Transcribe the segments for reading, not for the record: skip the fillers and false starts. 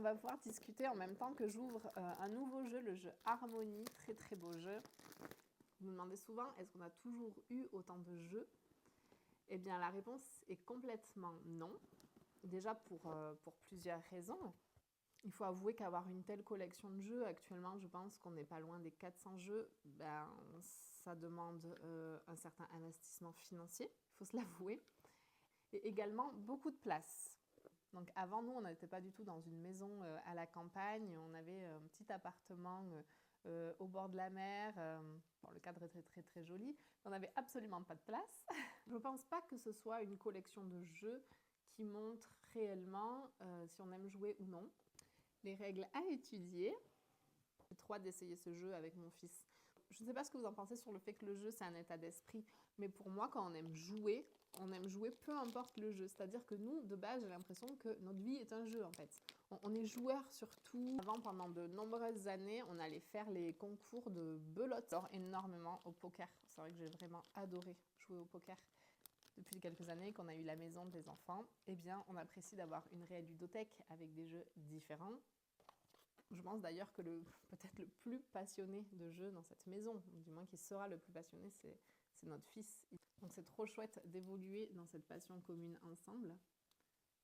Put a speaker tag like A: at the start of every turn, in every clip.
A: On va pouvoir discuter en même temps que j'ouvre un nouveau jeu, le jeu Harmonie, très très beau jeu. Vous me demandez souvent, est-ce qu'on a toujours eu autant de jeux? Eh bien la réponse est complètement non. Déjà pour plusieurs raisons. Il faut avouer qu'avoir une telle collection de jeux, actuellement je pense qu'on n'est pas loin des 400 jeux, ça demande un certain investissement financier, il faut se l'avouer. Et également beaucoup de place. Donc avant nous, on n'était pas du tout dans une maison à la campagne, on avait un petit appartement au bord de la mer. Bon, le cadre est très très très joli, mais on n'avait absolument pas de place. Je ne pense pas que ce soit une collection de jeux qui montre réellement si on aime jouer ou non. Les règles à étudier. J'ai trop hâte d'essayer ce jeu avec mon fils. Je ne sais pas ce que vous en pensez sur le fait que le jeu, c'est un état d'esprit. Mais pour moi, quand on aime jouer peu importe le jeu. C'est-à-dire que nous, de base, j'ai l'impression que notre vie est un jeu, en fait. On est joueur surtout. Avant, pendant de nombreuses années, on allait faire les concours de belote. J'adore énormément au poker. C'est vrai que j'ai vraiment adoré jouer au poker. Depuis quelques années qu'on a eu la maison des enfants, eh bien, on apprécie d'avoir une réelle ludothèque avec des jeux différents. Je pense d'ailleurs que peut-être le plus passionné de jeux dans cette maison, du moins qui sera le plus passionné, c'est notre fils. Donc c'est trop chouette d'évoluer dans cette passion commune ensemble.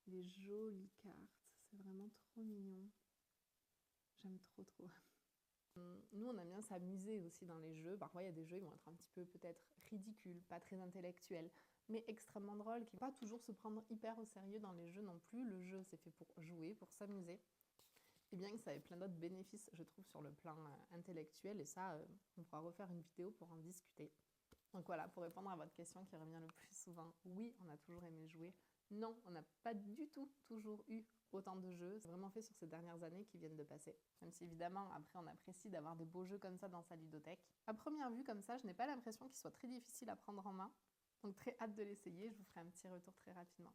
A: Les jolies cartes, c'est vraiment trop mignon. J'aime trop trop. Nous, on aime bien s'amuser aussi dans les jeux. Parfois, il y a des jeux qui vont être un petit peu peut-être ridicules, pas très intellectuels, mais extrêmement drôles, qui ne vont pas toujours se prendre hyper au sérieux dans les jeux non plus. Le jeu, c'est fait pour jouer, pour s'amuser. Et bien que ça ait plein d'autres bénéfices, je trouve, sur le plan intellectuel. Et ça, on pourra refaire une vidéo pour en discuter. Donc voilà, pour répondre à votre question qui revient le plus souvent, oui, on a toujours aimé jouer. Non, on n'a pas du tout toujours eu autant de jeux. C'est vraiment fait sur ces dernières années qui viennent de passer. Même si évidemment, après, on apprécie d'avoir des beaux jeux comme ça dans sa ludothèque. À première vue, comme ça, je n'ai pas l'impression qu'il soit très difficile à prendre en main. Donc très hâte de l'essayer, je vous ferai un petit retour très rapidement.